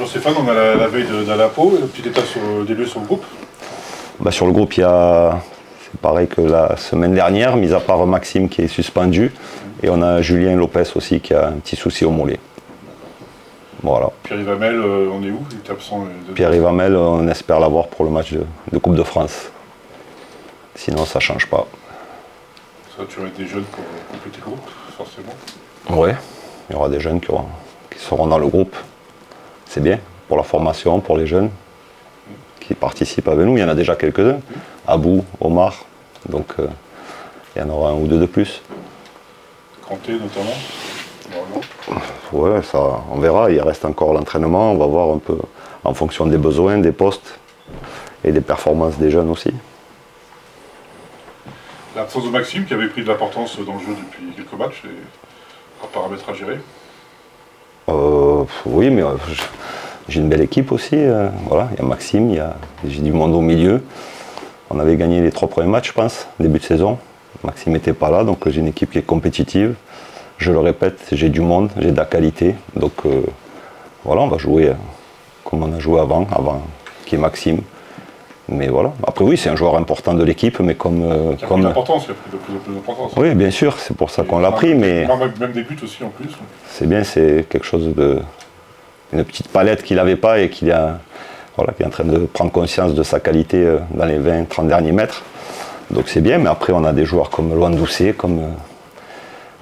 Stéphane, on a la veille de la Pau, le petit état des lieux sur le groupe. Sur le groupe, c'est pareil que la semaine dernière, mis à part Maxime qui est suspendu, et on a Julien Lopez aussi qui a un petit souci au mollet. Voilà. Pierre-Yves Hamel, on est où? Il est absent. Pierre-Yves Hamel, on espère l'avoir pour le match de Coupe de France. Sinon, ça ne change pas. Ça, tu aurais des jeunes pour compléter le groupe, forcément. Oui, il y aura des jeunes qui seront dans le groupe. C'est bien, pour la formation, pour les jeunes qui participent avec nous. Il y en a déjà quelques-uns. Abou, Omar, donc il y en aura un ou deux de plus. Kanté notamment, ouais, ça, on verra, il reste encore l'entraînement, on va voir un peu en fonction des besoins, des postes et des performances des jeunes aussi. L'absence de Maxime qui avait pris de l'importance dans le jeu depuis quelques matchs, et un paramètre à gérer. Oui, mais j'ai une belle équipe aussi. Voilà, il y a Maxime, j'ai du monde au milieu. On avait gagné les 3 premiers matchs, je pense, début de saison. Maxime n'était pas là, donc j'ai une équipe qui est compétitive. Je le répète, j'ai du monde, j'ai de la qualité. Donc voilà, on va jouer comme on a joué avant qui est Maxime. Mais voilà. Après oui, c'est un joueur important de l'équipe, mais comme... Il a pris d'importance, il a pris de plus en plus d'importance. Oui, bien sûr, c'est pour ça qu'on l'a pris, mais... Même des buts aussi en plus. C'est bien, c'est quelque chose de... Une petite palette qu'il n'avait pas et qui est en train de prendre conscience de sa qualité dans les 20-30 derniers mètres. Donc c'est bien, mais après on a des joueurs comme Loan Doucet, comme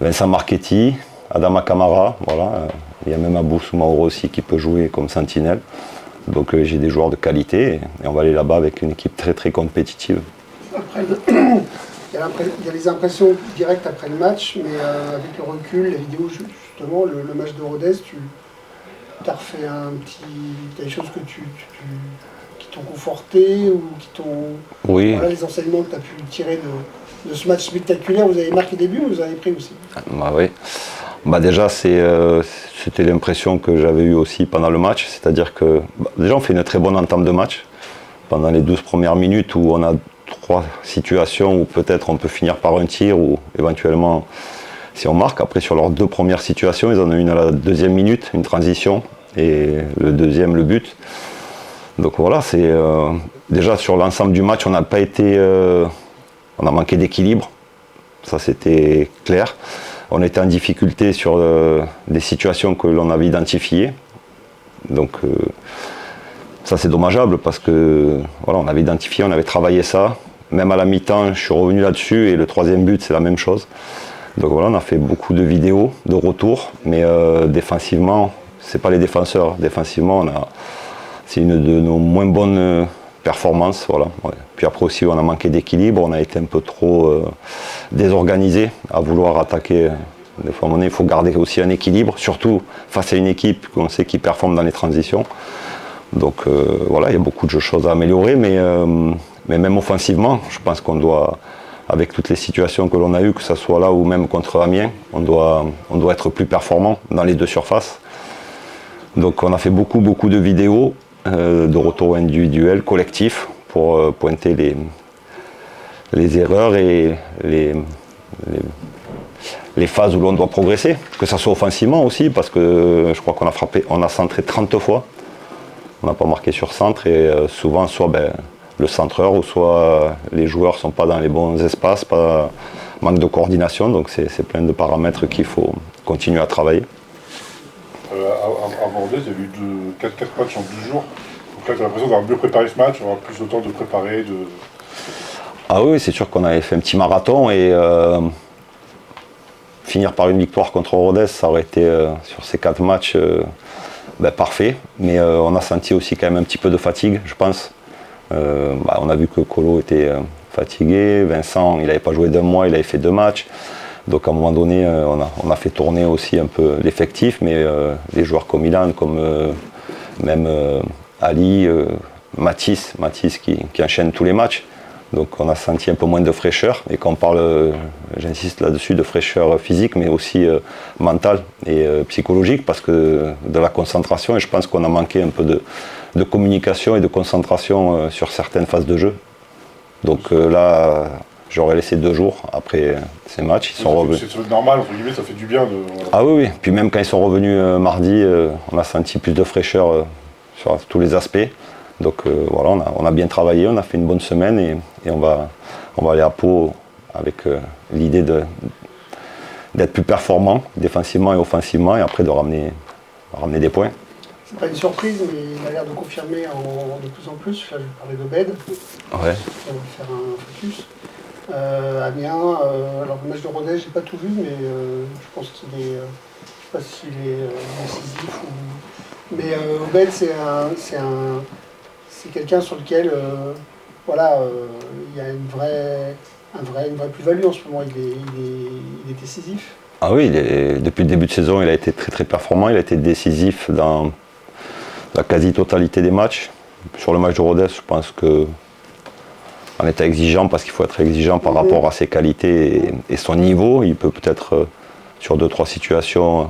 Vincent Marchetti, Adama Camara, voilà. Il y a même Abou Soumaoro aussi qui peut jouer comme sentinelle. Donc j'ai des joueurs de qualité et on va aller là-bas avec une équipe très très compétitive. Après, il y a les impressions directes après le match, mais avec le recul, les vidéos, justement, le match de Rodez, tu as refait des choses qui t'ont conforté ou qui t'ont... Oui. Voilà, les enseignements que tu as pu tirer de ce match spectaculaire. Vous avez marqué des buts ou vous avez pris aussi? Oui. Déjà, c'était l'impression que j'avais eue aussi pendant le match. C'est-à-dire que, déjà, on fait une très bonne entame de match. Pendant les 12 premières minutes où on a 3 situations où peut-être on peut finir par un tir ou éventuellement si on marque. Après, sur leurs 2 premières situations, ils en ont une à la 2e minute, une transition, et le deuxième, le but. Donc voilà, déjà sur l'ensemble du match, on n'a pas été... on a manqué d'équilibre. Ça, c'était clair. On était en difficulté sur des situations que l'on avait identifiées. Donc ça c'est dommageable parce que voilà, on avait identifié, on avait travaillé ça. Même à la mi-temps, je suis revenu là-dessus et le 3e but c'est la même chose. Donc voilà, on a fait beaucoup de vidéos, de retours, mais défensivement, c'est pas les défenseurs. Défensivement, c'est une de nos moins bonnes performances. Voilà. Ouais. Puis après aussi, on a manqué d'équilibre, on a été un peu trop désorganisé à vouloir attaquer. Des fois, à un moment donné, il faut garder aussi un équilibre, surtout face à une équipe qu'on sait qui performe dans les transitions. Donc voilà, il y a beaucoup de choses à améliorer, mais même offensivement, je pense qu'on doit, avec toutes les situations que l'on a eues, que ce soit là ou même contre Amiens, on doit être plus performant dans les 2 surfaces. Donc on a fait beaucoup de vidéos de retour individuel, collectif, pour pointer les erreurs et les phases où l'on doit progresser, que ce soit offensivement aussi, parce que je crois qu'on a frappé, on a centré 30 fois, on n'a pas marqué sur centre, et souvent soit le centreur ou soit les joueurs ne sont pas dans les bons espaces, manque de coordination, donc c'est plein de paramètres qu'il faut continuer à travailler. Avant Rodez, il y a eu 4 matchs en 12 jours. Donc là, tu as l'impression d'avoir mieux préparé ce match, d'avoir plus de temps de préparer. Ah oui, c'est sûr qu'on avait fait un petit marathon et finir par une victoire contre Rodez, ça aurait été sur ces 4 matchs parfait. Mais on a senti aussi quand même un petit peu de fatigue, je pense. On a vu que Colo était fatigué, Vincent, il n'avait pas joué d'1 mois, il avait fait 2 matchs. Donc à un moment donné, on a fait tourner aussi un peu l'effectif, mais les joueurs comme Ilan, comme même Ali, Mathis qui enchaîne tous les matchs. Donc on a senti un peu moins de fraîcheur. Et quand on parle, j'insiste là-dessus, de fraîcheur physique, mais aussi mentale et psychologique, parce que de la concentration, et je pense qu'on a manqué un peu de communication et de concentration sur certaines phases de jeu. Donc là, j'aurais laissé 2 jours après ces matchs. Ils sont revenus. C'est normal, entre guillemets, ça fait du bien. Ah oui. Puis même quand ils sont revenus mardi, on a senti plus de fraîcheur sur tous les aspects. Donc voilà, on a bien travaillé, on a fait une bonne semaine et on va aller à Pau avec l'idée d'être plus performant défensivement et offensivement et après de ramener des points. C'est pas une surprise, mais il a l'air de confirmer de plus en plus. Là, je vais parler d'Obed. Ouais. On va faire un focus. Amiens, alors le match de Rodez, j'ai pas tout vu, mais je pense qu'il est, je sais pas s'il est décisif ou. Mais Obed, c'est quelqu'un sur lequel, voilà, il y a une vraie plus-value en ce moment. Il est décisif. Ah oui, depuis le début de saison, il a été très très performant. Il a été décisif dans la quasi-totalité des matchs. Sur le match de Rodez, je pense que on était exigeant parce qu'il faut être exigeant par rapport à ses qualités et son niveau. Il peut peut-être sur 2-3 situations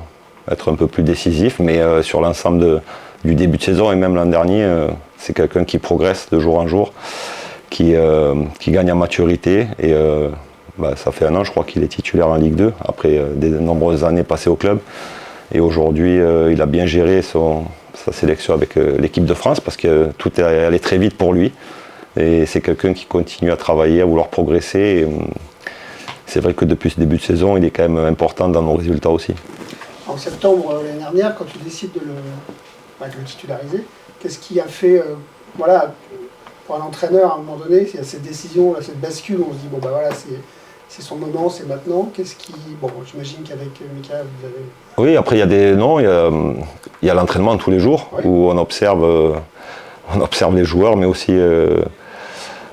être un peu plus décisif, mais sur l'ensemble du début de saison et même l'an dernier, c'est quelqu'un qui progresse de jour en jour, qui gagne en maturité et ça fait 1 an je crois qu'il est titulaire en Ligue 2 après de nombreuses années passées au club et aujourd'hui il a bien géré sa sélection avec l'équipe de France parce que tout est allé très vite pour lui. Et c'est quelqu'un qui continue à travailler, à vouloir progresser. Et c'est vrai que depuis ce début de saison, il est quand même important dans nos résultats aussi. En septembre l'année dernière, quand tu décides de le titulariser, qu'est-ce qui a fait, voilà, pour un entraîneur à un moment donné, il y a cette décision, là, cette bascule, on se dit bon bah voilà, c'est son moment, c'est maintenant. Qu'est-ce qui, bon, j'imagine qu'avec Mika, vous avez. Oui, après il y a des non, il y a l'entraînement tous les jours où on observe les joueurs, mais aussi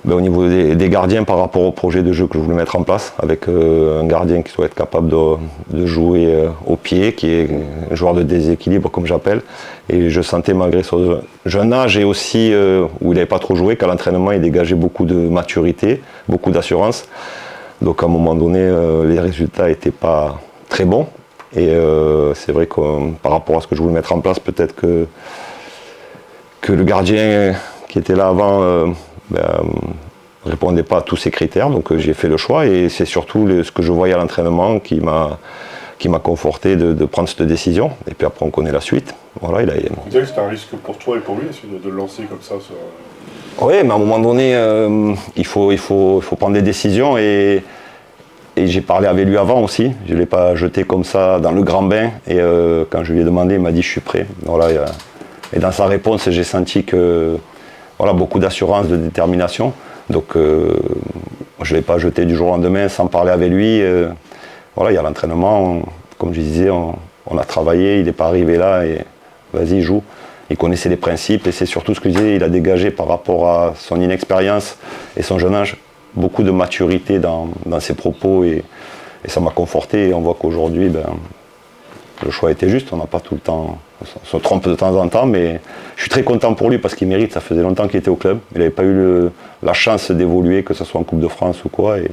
au niveau des gardiens par rapport au projet de jeu que je voulais mettre en place, avec un gardien qui doit être capable de jouer au pied, qui est un joueur de déséquilibre comme j'appelle. Et je sentais malgré son jeune âge et aussi où il n'avait pas trop joué, qu'à l'entraînement il dégageait beaucoup de maturité, beaucoup d'assurance. Donc à un moment donné, les résultats n'étaient pas très bons. Et c'est vrai que par rapport à ce que je voulais mettre en place, peut-être que le gardien qui était là avant ne répondait pas à tous ces critères, donc j'ai fait le choix et c'est surtout ce que je voyais à l'entraînement qui m'a conforté de prendre cette décision. Et puis après on connaît la suite. Voilà, Vous dirais que c'était un risque pour toi et pour lui de le lancer comme ça sur... Oui, mais à un moment donné, il faut prendre des décisions et j'ai parlé avec lui avant aussi. Je ne l'ai pas jeté comme ça dans le grand bain et quand je lui ai demandé, il m'a dit je suis prêt. Voilà, et dans sa réponse, j'ai senti que voilà, beaucoup d'assurance, de détermination. Donc je ne l'ai pas jeté du jour au lendemain sans parler avec lui. Voilà, il y a l'entraînement, comme je disais, on a travaillé, il n'est pas arrivé là et vas-y, joue. Il connaissait les principes et c'est surtout ce que je disais, il a dégagé par rapport à son inexpérience et son jeune âge, beaucoup de maturité dans ses propos et ça m'a conforté. Et on voit qu'aujourd'hui, le choix était juste, on n'a pas tout le temps, on se trompe de temps en temps, mais je suis très content pour lui parce qu'il mérite, ça faisait longtemps qu'il était au club, il n'avait pas eu la chance d'évoluer, que ce soit en Coupe de France ou quoi, et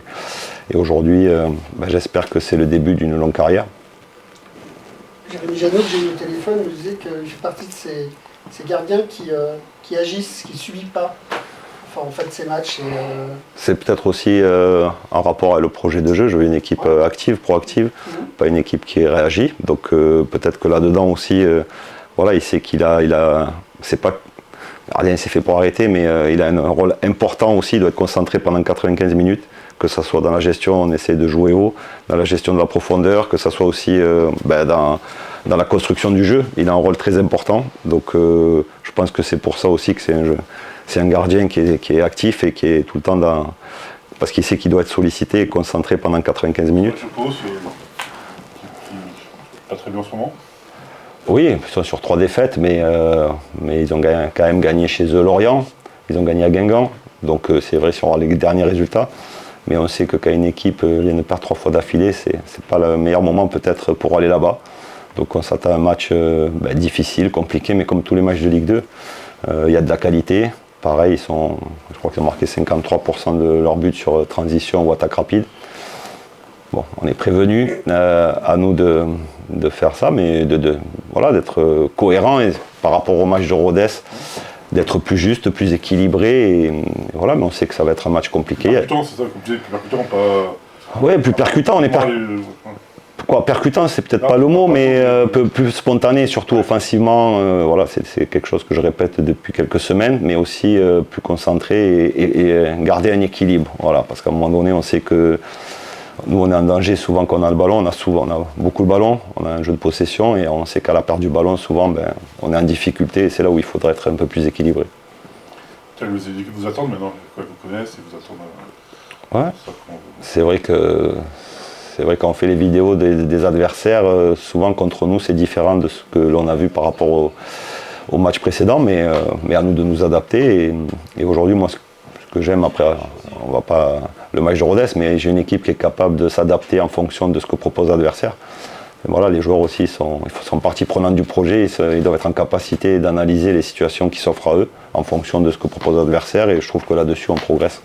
aujourd'hui, j'espère que c'est le début d'une longue carrière. Jérémy Janot, que j'ai eu au téléphone, me disait qu'il fait partie de ces gardiens qui agissent, qui ne subissent pas. Enfin, en fait, ces matchs. C'est peut-être aussi en rapport avec le projet de jeu. Je veux une équipe active, proactive, pas une équipe qui réagit. Donc peut-être que là-dedans aussi, voilà, il sait qu'il a c'est pas, rien s'est fait pour arrêter, mais il a un rôle important aussi. Il doit être concentré pendant 95 minutes, que ce soit dans la gestion, on essaie de jouer haut, dans la gestion de la profondeur, que ce soit aussi dans la construction du jeu. Il a un rôle très important. Donc je pense que c'est pour ça aussi que c'est un gardien qui est actif et qui est tout le temps dans... Parce qu'il sait qu'il doit être sollicité et concentré pendant 95 minutes. Je suppose qu'il n'est pas très bien en ce moment. Oui, ils sont sur 3 défaites, mais ils ont quand même gagné chez eux Lorient, ils ont gagné à Guingamp, donc c'est vrai si on regarde les derniers résultats, mais on sait que quand une équipe vient de perdre 3 fois d'affilée, c'est pas le meilleur moment peut-être pour aller là-bas. Donc on s'attend à un match difficile, compliqué, mais comme tous les matchs de Ligue 2, il y a de la qualité. Pareil, je crois qu'ils ont marqué 53% de leurs buts sur transition ou attaque rapide. Bon, on est prévenus, à nous de faire ça, mais voilà, d'être cohérent et par rapport au match de Rodez, d'être plus juste, plus équilibré. Et voilà, mais on sait que ça va être un match compliqué. Plus percutant, c'est ça, comme tu disais, plus percutant, pas... Oui, plus percutant, quoi, percutant, c'est peut-être Non, pas le mot, pas mais trop. un peu plus spontané, surtout offensivement. Voilà, c'est quelque chose que je répète depuis quelques semaines, mais aussi plus concentré et garder un équilibre. Voilà, parce qu'à un moment donné, on sait que nous, on est en danger souvent quand on a le ballon. On a beaucoup le ballon, on a un jeu de possession, et on sait qu'à la perte du ballon, souvent, on est en difficulté, et c'est là où il faudrait être un peu plus équilibré. Les équipes vous attendent maintenant, quoi, vous connaissent et vous attendent. Ouais. Ça, C'est vrai qu'on fait les vidéos des adversaires, souvent contre nous c'est différent de ce que l'on a vu par rapport au match précédent, mais à nous de nous adapter. Et aujourd'hui, moi, ce que j'aime, après, on va pas le match de Rodez, mais j'ai une équipe qui est capable de s'adapter en fonction de ce que propose l'adversaire. Et voilà, les joueurs aussi sont partie prenante du projet, ils doivent être en capacité d'analyser les situations qui s'offrent à eux en fonction de ce que propose l'adversaire, et je trouve que là-dessus on progresse.